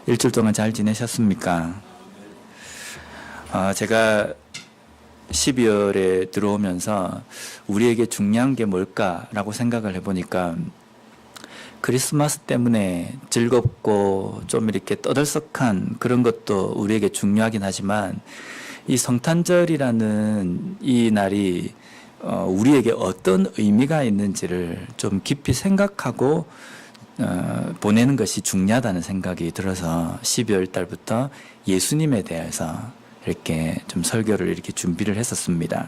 일주일 동안 잘 지내셨습니까? 제가 12월에 들어오면서 우리에게 중요한 게 뭘까라고 생각을 해보니까 크리스마스 때문에 즐겁고 좀 이렇게 떠들썩한 그런 것도 우리에게 중요하긴 하지만 이 성탄절이라는 이 날이 우리에게 어떤 의미가 있는지를 좀 깊이 생각하고 보내는 것이 중요하다는 생각이 들어서 12월 달부터 예수님에 대해서 이렇게 좀 설교를 이렇게 준비를 했었습니다.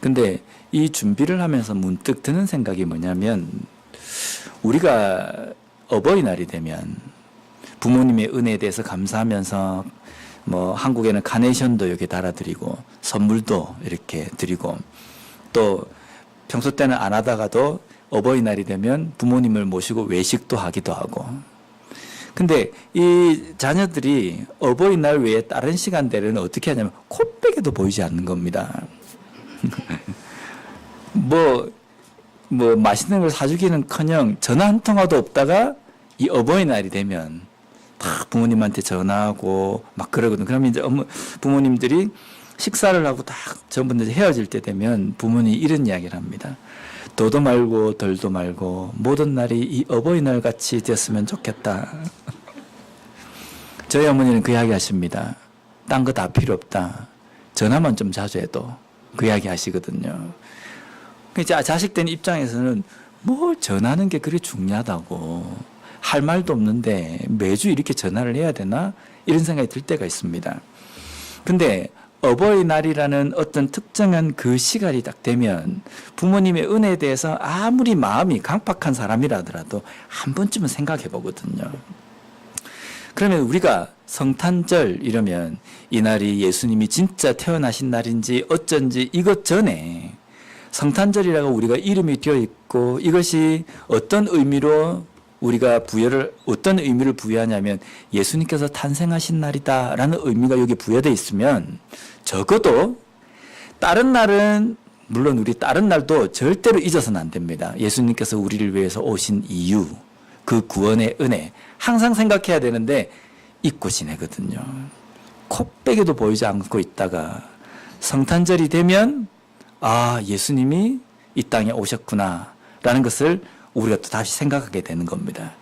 근데 이 준비를 하면서 문득 드는 생각이 뭐냐면 우리가 어버이날이 되면 부모님의 은혜에 대해서 감사하면서 뭐 한국에는 카네이션도 여기 달아드리고 선물도 이렇게 드리고 또 평소 때는 안 하다가도 어버이날이 되면 부모님을 모시고 외식도 하기도 하고. 근데 이 자녀들이 어버이날 외에 다른 시간대는 어떻게 하냐면 코빼기도 보이지 않는 겁니다. 뭐 맛있는 걸 사주기는커녕 전화 한 통화도 없다가 이 어버이날이 되면 다 부모님한테 전화하고 막 그러거든. 그러면 이제 부모님들이 식사를 하고 딱 전부 헤어질 때 되면 부모님이 이런 이야기를 합니다. 더도 말고 덜도 말고 모든 날이 이 어버이날 같이 되었으면 좋겠다. 저희 어머니는 그 이야기 하십니다. 딴 거 다 필요 없다. 전화만 좀 자주 해도 그 이야기 하시거든요. 이제 자식된 입장에서는 뭘 전화하는 게 그리 중요하다고 할 말도 없는데 매주 이렇게 전화를 해야 되나? 이런 생각이 들 때가 있습니다. 근데 어버이날이라는 어떤 특정한 그 시간이 딱 되면 부모님의 은혜에 대해서 아무리 마음이 강팍한 사람이라더라도 한 번쯤은 생각해 보거든요. 그러면 우리가 성탄절 이러면 이 날이 예수님이 진짜 태어나신 날인지 어쩐지 이것 전에 성탄절이라고 우리가 이름이 되어 있고 이것이 어떤 의미로 우리가 어떤 의미를 부여하냐면 예수님께서 탄생하신 날이다라는 의미가 여기 부여되어 있으면 적어도 다른 날은 물론 우리 다른 날도 절대로 잊어서는 안 됩니다. 예수님께서 우리를 위해서 오신 이유, 그 구원의 은혜 항상 생각해야 되는데 잊고 지내거든요. 코빼기도 보이지 않고 있다가 성탄절이 되면 예수님이 이 땅에 오셨구나 라는 것을 우리가 또 다시 생각하게 되는 겁니다.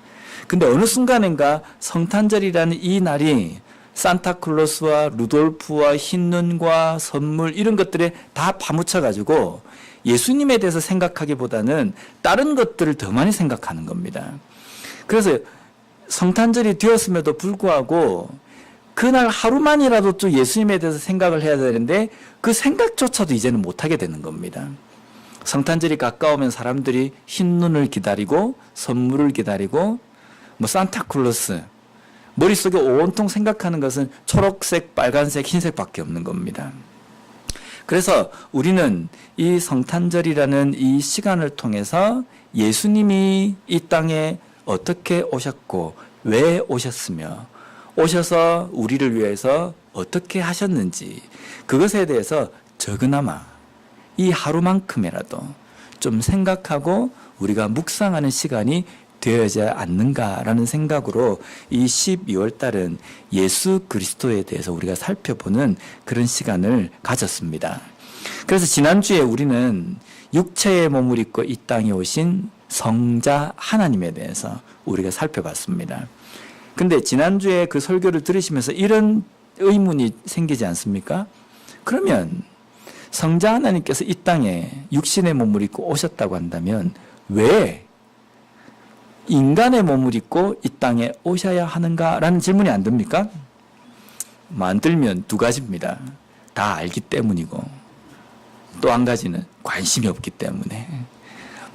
근데 어느 순간인가 성탄절이라는 이 날이 산타클로스와 루돌프와 흰눈과 선물 이런 것들에 다 파묻혀가지고 예수님에 대해서 생각하기보다는 다른 것들을 더 많이 생각하는 겁니다. 그래서 성탄절이 되었음에도 불구하고 그날 하루만이라도 또 예수님에 대해서 생각을 해야 되는데 그 생각조차도 이제는 못하게 되는 겁니다. 성탄절이 가까우면 사람들이 흰눈을 기다리고 선물을 기다리고 산타클로스 머릿속에 온통 생각하는 것은 초록색, 빨간색, 흰색밖에 없는 겁니다. 그래서 우리는 이 성탄절이라는 이 시간을 통해서 예수님이 이 땅에 어떻게 오셨고 왜 오셨으며 오셔서 우리를 위해서 어떻게 하셨는지 그것에 대해서 적으나마 이 하루만큼이라도 좀 생각하고 우리가 묵상하는 시간이 되어야지 않는가라는 생각으로 이 12월 달은 예수 그리스도에 대해서 우리가 살펴보는 그런 시간을 가졌습니다. 그래서 지난주에 우리는 육체의 몸을 입고 이 땅에 오신 성자 하나님에 대해서 우리가 살펴봤습니다. 근데 지난주에 그 설교를 들으시면서 이런 의문이 생기지 않습니까? 그러면 성자 하나님께서 이 땅에 육신의 몸을 입고 오셨다고 한다면 왜 인간의 몸을 입고 이 땅에 오셔야 하는가라는 질문이 안 듭니까? 만들면 두 가지입니다. 다 알기 때문이고 또 한 가지는 관심이 없기 때문에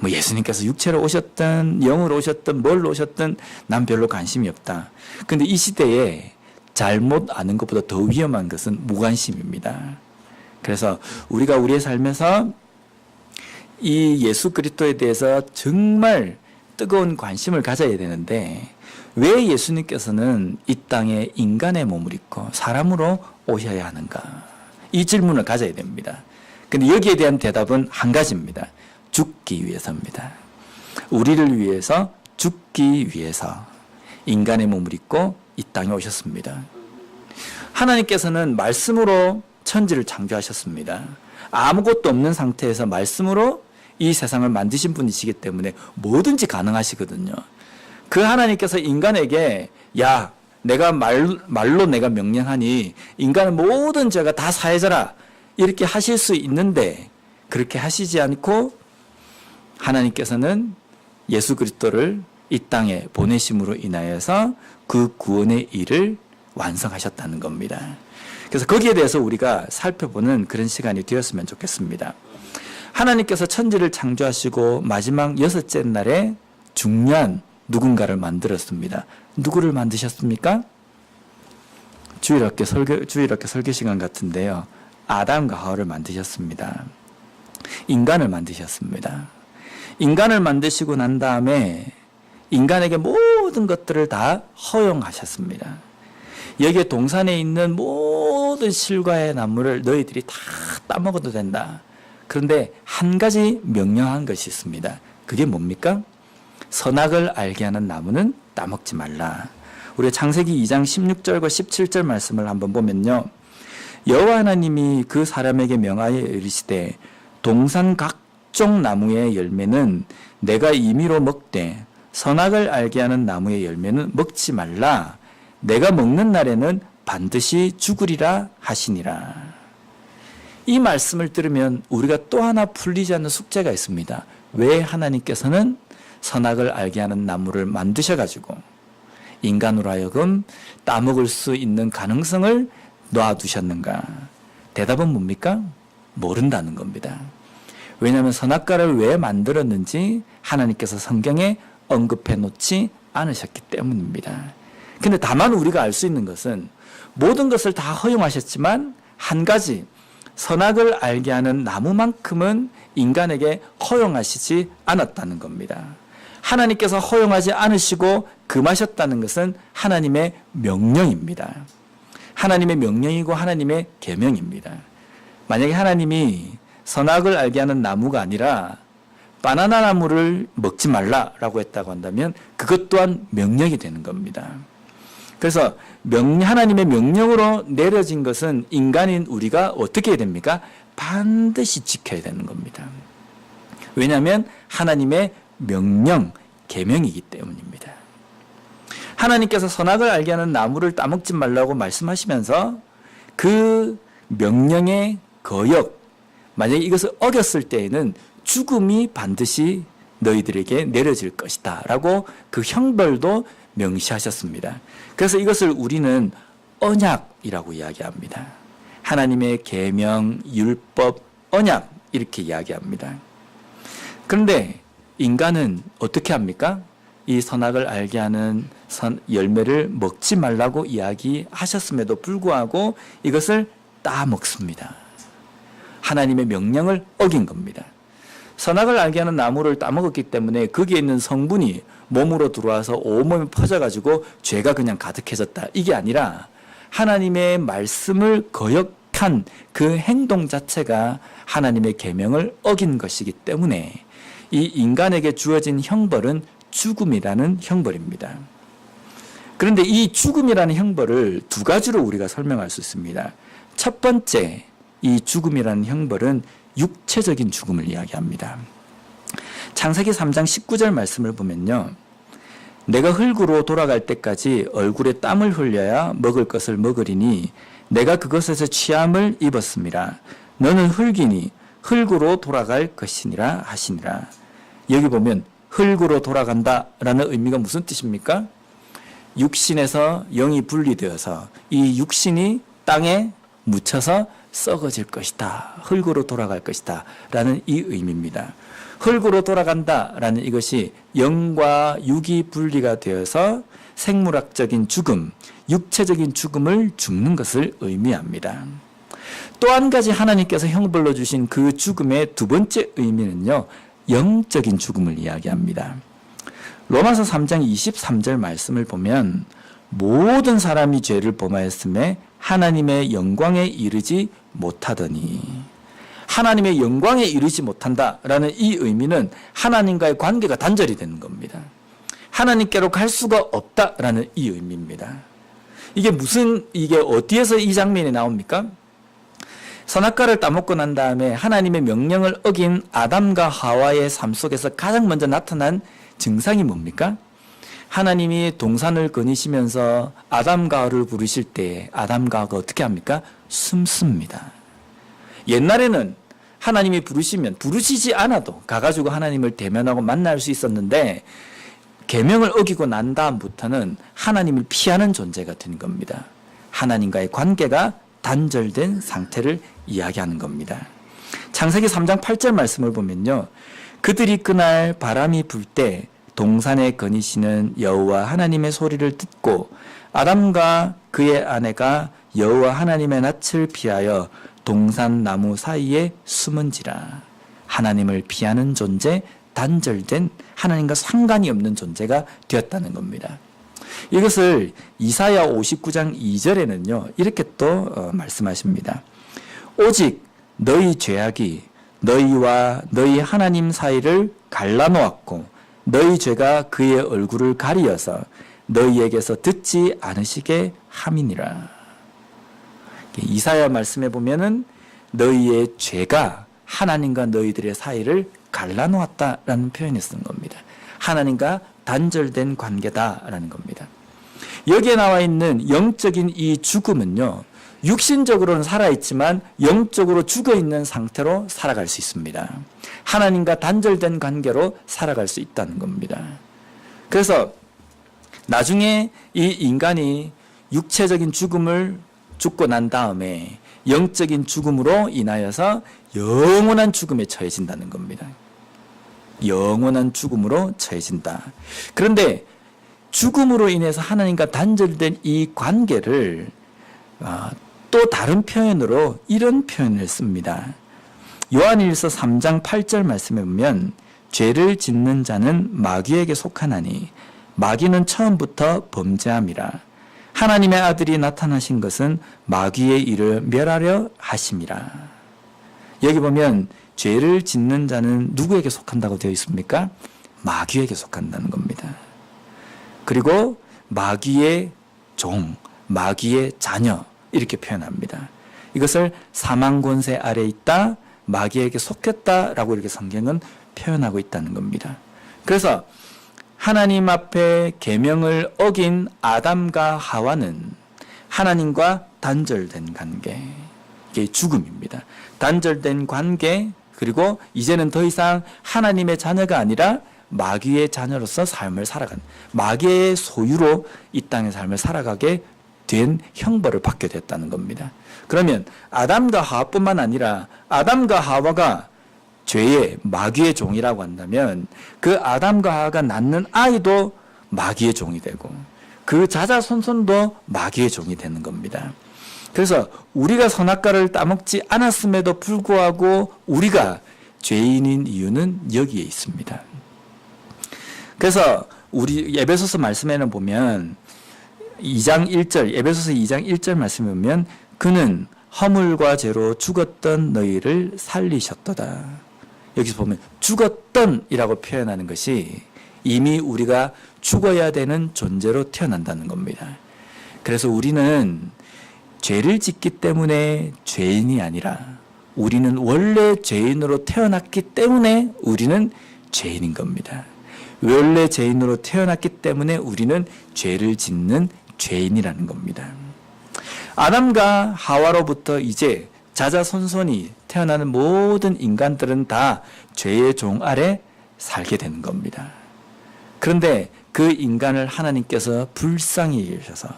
예수님께서 육체로 오셨든 영으로 오셨든 뭘로 오셨든 난 별로 관심이 없다. 근데 이 시대에 잘못 아는 것보다 더 위험한 것은 무관심입니다. 그래서 우리가 우리의 삶에서 이 예수 그리스도에 대해서 정말 뜨거운 관심을 가져야 되는데 왜 예수님께서는 이 땅에 인간의 몸을 입고 사람으로 오셔야 하는가? 이 질문을 가져야 됩니다. 근데 여기에 대한 대답은 한 가지입니다. 죽기 위해서입니다. 우리를 위해서 죽기 위해서 인간의 몸을 입고 이 땅에 오셨습니다. 하나님께서는 말씀으로 천지를 창조하셨습니다. 아무것도 없는 상태에서 말씀으로 이 세상을 만드신 분이시기 때문에 뭐든지 가능하시거든요. 그 하나님께서 인간에게 야, 내가 말로 내가 명령하니 인간은 모든 죄가 다 사해져라 이렇게 하실 수 있는데 그렇게 하시지 않고 하나님께서는 예수 그리스도를 이 땅에 보내심으로 인하여서 그 구원의 일을 완성하셨다는 겁니다. 그래서 거기에 대해서 우리가 살펴보는 그런 시간이 되었으면 좋겠습니다. 하나님께서 천지를 창조하시고 마지막 여섯째 날에 중요한 누군가를 만들었습니다. 누구를 만드셨습니까? 주일학교 설교 시간 같은데요. 아담과 하와를 만드셨습니다. 인간을 만드셨습니다. 인간을 만드시고 난 다음에 인간에게 모든 것들을 다 허용하셨습니다. 여기에 동산에 있는 모든 실과의 나무를 너희들이 다 따먹어도 된다. 그런데 한 가지 명령한 것이 있습니다. 그게 뭡니까? 선악을 알게 하는 나무는 따먹지 말라. 우리 창세기 2장 16절과 17절 말씀을 한번 보면요. 여호와 하나님이 그 사람에게 명하여 이르시되 동산 각종 나무의 열매는 내가 임의로 먹되 선악을 알게 하는 나무의 열매는 먹지 말라. 내가 먹는 날에는 반드시 죽으리라 하시니라. 이 말씀을 들으면 우리가 또 하나 풀리지 않는 숙제가 있습니다. 왜 하나님께서는 선악을 알게 하는 나무를 만드셔가지고 인간으로 하여금 따먹을 수 있는 가능성을 놔두셨는가? 대답은 뭡니까? 모른다는 겁니다. 왜냐하면 선악과를 왜 만들었는지 하나님께서 성경에 언급해 놓지 않으셨기 때문입니다. 근데 다만 우리가 알 수 있는 것은 모든 것을 다 허용하셨지만 한 가지 선악을 알게 하는 나무만큼은 인간에게 허용하시지 않았다는 겁니다. 하나님께서 허용하지 않으시고 금하셨다는 것은 하나님의 명령입니다. 하나님의 명령이고 하나님의 계명입니다. 만약에 하나님이 선악을 알게 하는 나무가 아니라 바나나 나무를 먹지 말라라고 했다고 한다면 그것 또한 명령이 되는 겁니다. 그래서 하나님의 명령으로 내려진 것은 인간인 우리가 어떻게 해야 됩니까? 반드시 지켜야 되는 겁니다. 왜냐하면 하나님의 명령, 계명이기 때문입니다. 하나님께서 선악을 알게 하는 나무를 따먹지 말라고 말씀하시면서 그 명령의 거역, 만약에 이것을 어겼을 때에는 죽음이 반드시 너희들에게 내려질 것이다 라고 그 형벌도 명시하셨습니다. 그래서 이것을 우리는 언약이라고 이야기합니다. 하나님의 계명, 율법, 언약 이렇게 이야기합니다. 그런데 인간은 어떻게 합니까? 이 선악을 알게 하는 열매를 먹지 말라고 이야기하셨음에도 불구하고 이것을 따먹습니다. 하나님의 명령을 어긴 겁니다. 선악을 알게 하는 나무를 따먹었기 때문에 거기에 있는 성분이 몸으로 들어와서 온몸에 퍼져가지고 죄가 그냥 가득해졌다. 이게 아니라 하나님의 말씀을 거역한 그 행동 자체가 하나님의 계명을 어긴 것이기 때문에 이 인간에게 주어진 형벌은 죽음이라는 형벌입니다. 그런데 이 죽음이라는 형벌을 두 가지로 우리가 설명할 수 있습니다. 첫 번째, 이 죽음이라는 형벌은 육체적인 죽음을 이야기합니다. 창세기 3장 19절 말씀을 보면요. 내가 흙으로 돌아갈 때까지 얼굴에 땀을 흘려야 먹을 것을 먹으리니 내가 그것에서 취함을 입었습니다. 너는 흙이니 흙으로 돌아갈 것이니라 하시니라. 여기 보면 흙으로 돌아간다라는 의미가 무슨 뜻입니까? 육신에서 영이 분리되어서 이 육신이 땅에 묻혀서 썩어질 것이다. 흙으로 돌아갈 것이다. 라는 이 의미입니다. 흙으로 돌아간다. 라는 이것이 영과 육이 분리가 되어서 생물학적인 죽음, 육체적인 죽음을 죽는 것을 의미합니다. 또 한 가지 하나님께서 형벌로 주신 그 죽음의 두 번째 의미는요. 영적인 죽음을 이야기합니다. 로마서 3장 23절 말씀을 보면 모든 사람이 죄를 범하였음에 하나님의 영광에 이르지 못하더니, 하나님의 영광에 이르지 못한다라는 이 의미는 하나님과의 관계가 단절이 되는 겁니다. 하나님께로 갈 수가 없다라는 이 의미입니다. 이게 어디에서 이 장면이 나옵니까? 선악과를 따먹고 난 다음에 하나님의 명령을 어긴 아담과 하와의 삶 속에서 가장 먼저 나타난 증상이 뭡니까? 하나님이 동산을 거니시면서 아담과 하와를 부르실 때 아담과 하와가 어떻게 합니까? 숨습니다. 옛날에는 하나님이 부르시지 않아도 가가지고 하나님을 대면하고 만날 수 있었는데 계명을 어기고 난 다음부터는 하나님을 피하는 존재가 된 겁니다. 하나님과의 관계가 단절된 상태를 이야기하는 겁니다. 창세기 3장 8절 말씀을 보면요. 그들이 그날 바람이 불 때 동산에 거니시는 여호와 하나님의 소리를 듣고 아담과 그의 아내가 여호와 하나님의 낯을 피하여 동산 나무 사이에 숨은지라. 하나님을 피하는 존재, 단절된 하나님과 상관이 없는 존재가 되었다는 겁니다. 이것을 이사야 59장 2절에는요 이렇게 또 말씀하십니다. 오직 너희 죄악이 너희와 너희 하나님 사이를 갈라놓았고 너희 죄가 그의 얼굴을 가리어서 너희에게서 듣지 않으시게 함이니라. 이사야 말씀에 보면은 너희의 죄가 하나님과 너희들의 사이를 갈라놓았다라는 표현을 쓴 겁니다. 하나님과 단절된 관계다라는 겁니다. 여기에 나와 있는 영적인 이 죽음은요, 육신적으로는 살아있지만 영적으로 죽어있는 상태로 살아갈 수 있습니다. 하나님과 단절된 관계로 살아갈 수 있다는 겁니다. 그래서 나중에 이 인간이 육체적인 죽음을 죽고 난 다음에 영적인 죽음으로 인하여서 영원한 죽음에 처해진다는 겁니다. 영원한 죽음으로 처해진다. 그런데 죽음으로 인해서 하나님과 단절된 이 관계를 또 다른 표현으로 이런 표현을 씁니다. 요한일서 3장 8절 말씀에 보면 죄를 짓는 자는 마귀에게 속하나니 마귀는 처음부터 범죄함이라. 하나님의 아들이 나타나신 것은 마귀의 일을 멸하려 하심이라. 여기 보면 죄를 짓는 자는 누구에게 속한다고 되어 있습니까? 마귀에게 속한다는 겁니다. 그리고 마귀의 종, 마귀의 자녀 이렇게 표현합니다. 이것을 사망 권세 아래 있다, 마귀에게 속했다라고 이렇게 성경은 표현하고 있다는 겁니다. 그래서 하나님 앞에 계명을 어긴 아담과 하와는 하나님과 단절된 관계, 이게 죽음입니다. 단절된 관계, 그리고 이제는 더 이상 하나님의 자녀가 아니라 마귀의 자녀로서 삶을 살아간, 마귀의 소유로 이 땅의 삶을 살아가게 된 형벌을 받게 됐다는 겁니다. 그러면 아담과 하와뿐만 아니라 아담과 하와가 죄의 마귀의 종이라고 한다면 그 아담과 하와가 낳는 아이도 마귀의 종이 되고 그 자자손손도 마귀의 종이 되는 겁니다. 그래서 우리가 선악과를 따먹지 않았음에도 불구하고 우리가 죄인인 이유는 여기에 있습니다. 그래서 우리 에베소서 말씀에는 보면 2장 1절, 에베소서 2장 1절 말씀에 보면 그는 허물과 죄로 죽었던 너희를 살리셨도다. 여기서 보면 죽었던이라고 표현하는 것이 이미 우리가 죽어야 되는 존재로 태어난다는 겁니다. 그래서 우리는 죄를 짓기 때문에 죄인이 아니라 우리는 원래 죄인으로 태어났기 때문에 우리는 죄인인 겁니다. 원래 죄인으로 태어났기 때문에 우리는 죄를 짓는 죄인이라는 겁니다. 아담과 하와로부터 이제 자자손손이 태어나는 모든 인간들은 다 죄의 종 아래 살게 되는 겁니다. 그런데 그 인간을 하나님께서 불쌍히 여기셔서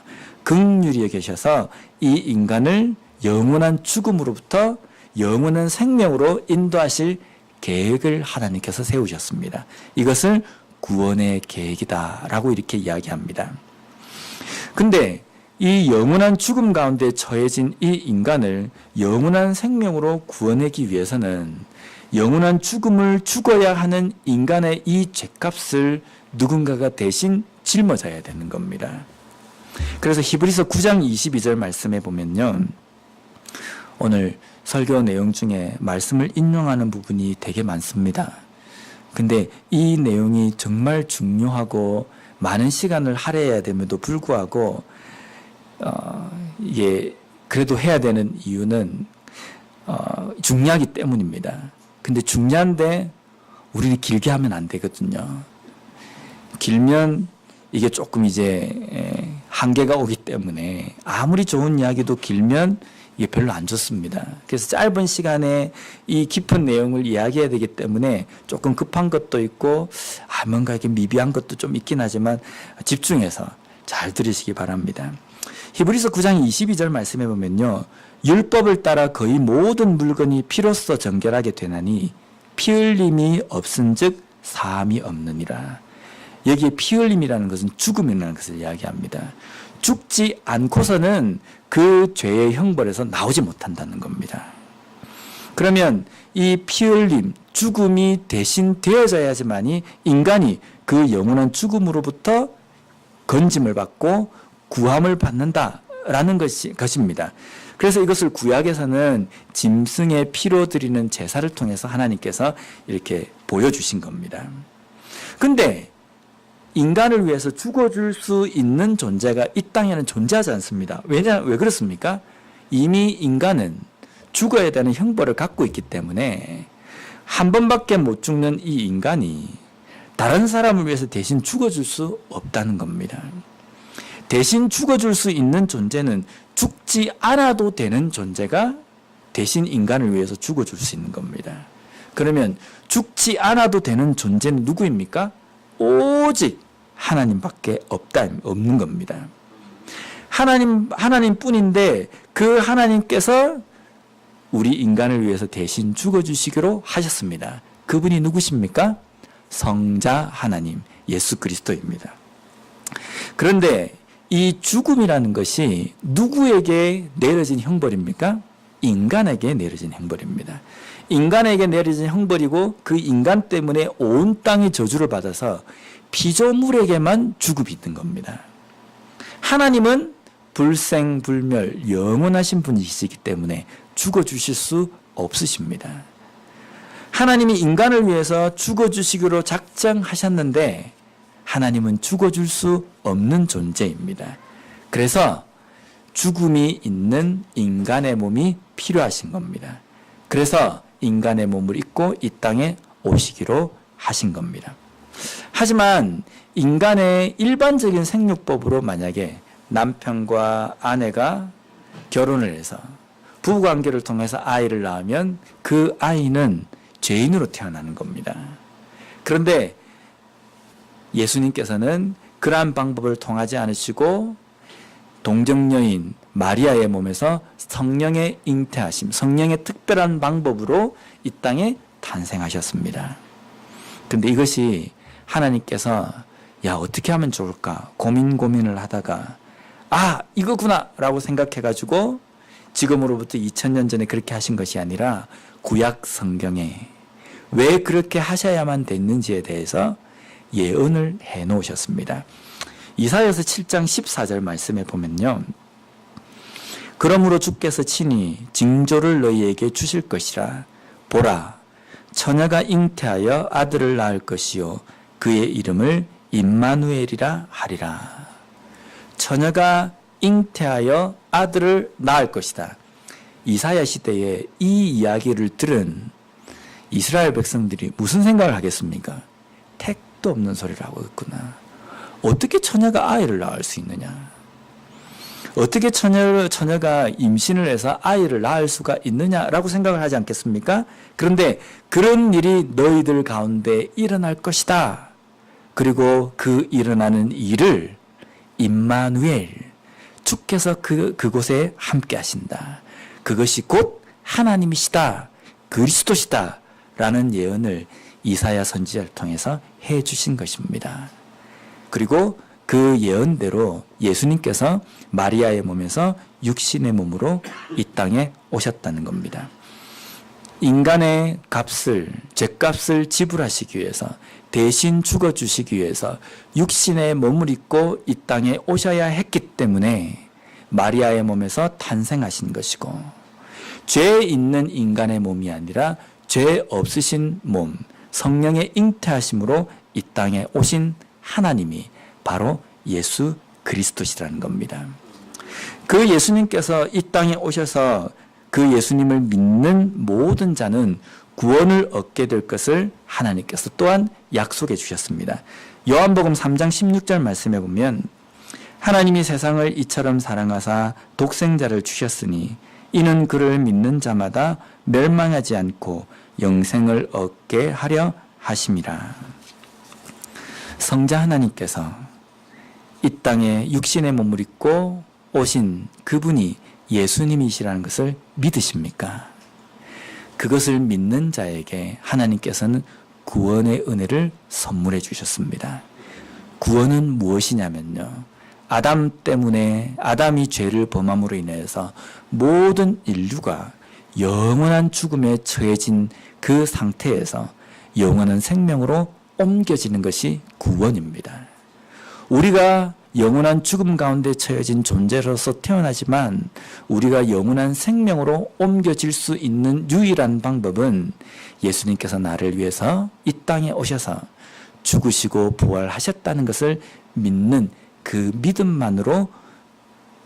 긍휼히 여기셔서 이 인간을 영원한 죽음으로부터 영원한 생명으로 인도하실 계획을 하나님께서 세우셨습니다. 이것을 구원의 계획이다라고 이렇게 이야기합니다. 근데 이 영원한 죽음 가운데 처해진 이 인간을 영원한 생명으로 구원하기 위해서는 영원한 죽음을 죽어야 하는 인간의 이 죄값을 누군가가 대신 짊어져야 되는 겁니다. 그래서 히브리서 9장 22절 말씀에 보면요, 오늘 설교 내용 중에 말씀을 인용하는 부분이 되게 많습니다. 근데 이 내용이 정말 중요하고 많은 시간을 할애해야 됨에도 불구하고 이게 그래도 해야 되는 이유는 중요하기 때문입니다. 근데 중요한데 우리는 길게 하면 안 되거든요. 길면 이게 조금 이제 한계가 오기 때문에 아무리 좋은 이야기도 길면 이게 별로 안 좋습니다. 그래서 짧은 시간에 이 깊은 내용을 이야기해야 되기 때문에 조금 급한 것도 있고 뭔가 이렇게 미비한 것도 좀 있긴 하지만 집중해서 잘 들으시기 바랍니다. 히브리서 9장 22절 말씀해 보면요. 율법을 따라 거의 모든 물건이 피로써 정결하게 되나니 피 흘림이 없은즉 사함이 없느니라. 여기에 피 흘림이라는 것은 죽음이라는 것을 이야기합니다. 죽지 않고서는 그 죄의 형벌에서 나오지 못한다는 겁니다. 그러면 이 피 흘림, 죽음이 대신 되어져야지만이 인간이 그 영원한 죽음으로부터 건짐을 받고 구함을 받는다라는 것입니다. 그래서 이것을 구약에서는 짐승의 피로 드리는 제사를 통해서 하나님께서 이렇게 보여주신 겁니다. 근데 인간을 위해서 죽어줄 수 있는 존재가 이 땅에는 존재하지 않습니다. 왜 그렇습니까? 이미 인간은 죽어야 되는 형벌을 갖고 있기 때문에 한 번밖에 못 죽는 이 인간이 다른 사람을 위해서 대신 죽어줄 수 없다는 겁니다. 대신 죽어줄 수 있는 존재는 죽지 않아도 되는 존재가 대신 인간을 위해서 죽어줄 수 있는 겁니다. 그러면 죽지 않아도 되는 존재는 누구입니까? 오직 하나님밖에 없는 겁니다. 하나님뿐인데 그 하나님께서 우리 인간을 위해서 대신 죽어주시기로 하셨습니다. 그분이 누구십니까? 성자 하나님 예수 그리스도입니다. 그런데 이 죽음이라는 것이 누구에게 내려진 형벌입니까? 인간에게 내려진 형벌입니다. 인간에게 내려진 형벌이고 그 인간 때문에 온 땅이 저주를 받아서 피조물에게만 죽음이 있는 겁니다. 하나님은 불생불멸 영원하신 분이시기 때문에 죽어주실 수 없으십니다. 하나님이 인간을 위해서 죽어주시기로 작정하셨는데 하나님은 죽어줄 수 없는 존재입니다. 그래서 죽음이 있는 인간의 몸이 필요하신 겁니다. 그래서 인간의 몸을 입고 이 땅에 오시기로 하신 겁니다. 하지만 인간의 일반적인 생육법으로 만약에 남편과 아내가 결혼을 해서 부부관계를 통해서 아이를 낳으면 그 아이는 죄인으로 태어나는 겁니다. 그런데 예수님께서는 그러한 방법을 통하지 않으시고 동정녀인 마리아의 몸에서 성령의 잉태하심, 성령의 특별한 방법으로 이 땅에 탄생하셨습니다. 근데 이것이 하나님께서 어떻게 하면 좋을까 고민을 하다가 이거구나 라고 생각해가지고 지금으로부터 2000년 전에 그렇게 하신 것이 아니라 구약 성경에 왜 그렇게 하셔야만 됐는지에 대해서 예언을 해 놓으셨습니다. 이사야서 7장 14절 말씀에 보면요. 그러므로 주께서 친히 징조를 너희에게 주실 것이라. 보라, 처녀가 잉태하여 아들을 낳을 것이요 그의 이름을 임마누엘이라 하리라. 처녀가 잉태하여 아들을 낳을 것이다. 이사야 시대에 이 이야기를 들은 이스라엘 백성들이 무슨 생각을 하겠습니까? 택도 없는 소리를 하고 있구나. 어떻게 처녀가 아이를 낳을 수 있느냐? 어떻게 처녀가 임신을 해서 아이를 낳을 수가 있느냐라고 생각을 하지 않겠습니까? 그런데 그런 일이 너희들 가운데 일어날 것이다. 그리고 그 일어나는 일을 임마누엘, 주께서 그곳에 함께 하신다. 그것이 곧 하나님이시다. 그리스도시다. 라는 예언을 이사야 선지자를 통해서 해 주신 것입니다. 그리고 그 예언대로 예수님께서 마리아의 몸에서 육신의 몸으로 이 땅에 오셨다는 겁니다. 인간의 죄값을 지불하시기 위해서 대신 죽어주시기 위해서 육신의 몸을 입고 이 땅에 오셔야 했기 때문에 마리아의 몸에서 탄생하신 것이고 죄 있는 인간의 몸이 아니라 죄 없으신 몸, 성령의 잉태하심으로 이 땅에 오신 하나님이 바로 예수 그리스도시라는 겁니다. 그 예수님께서 이 땅에 오셔서 그 예수님을 믿는 모든 자는 구원을 얻게 될 것을 하나님께서 또한 약속해 주셨습니다. 요한복음 3장 16절 말씀해 보면 하나님이 세상을 이처럼 사랑하사 독생자를 주셨으니 이는 그를 믿는 자마다 멸망하지 않고 영생을 얻게 하려 하심이라. 성자 하나님께서 이 땅에 육신의 몸을 입고 오신 그분이 예수님이시라는 것을 믿으십니까? 그것을 믿는 자에게 하나님께서는 구원의 은혜를 선물해 주셨습니다. 구원은 무엇이냐면요, 아담 때문에, 아담이 죄를 범함으로 인해서 모든 인류가 영원한 죽음에 처해진 그 상태에서 영원한 생명으로 옮겨지는 것이 구원입니다. 우리가 영원한 죽음 가운데 처해진 존재로서 태어나지만 우리가 영원한 생명으로 옮겨질 수 있는 유일한 방법은 예수님께서 나를 위해서 이 땅에 오셔서 죽으시고 부활하셨다는 것을 믿는 그 믿음만으로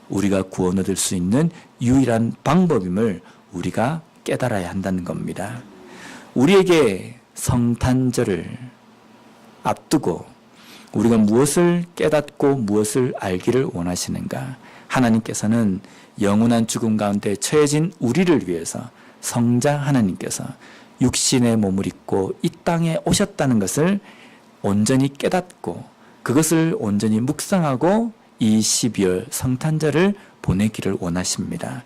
우리가 구원 얻을 수 있는 유일한 방법임을 우리가 깨달아야 한다는 겁니다. 우리에게 성탄절을 앞두고 우리가 무엇을 깨닫고 무엇을 알기를 원하시는가? 하나님께서는 영원한 죽음 가운데 처해진 우리를 위해서 성자 하나님께서 육신의 몸을 입고 이 땅에 오셨다는 것을 온전히 깨닫고 그것을 온전히 묵상하고 이 12월 성탄절을 보내기를 원하십니다.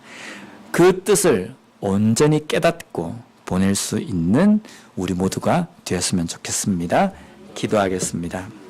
그 뜻을 온전히 깨닫고 보낼 수 있는 우리 모두가 되었으면 좋겠습니다. 기도하겠습니다.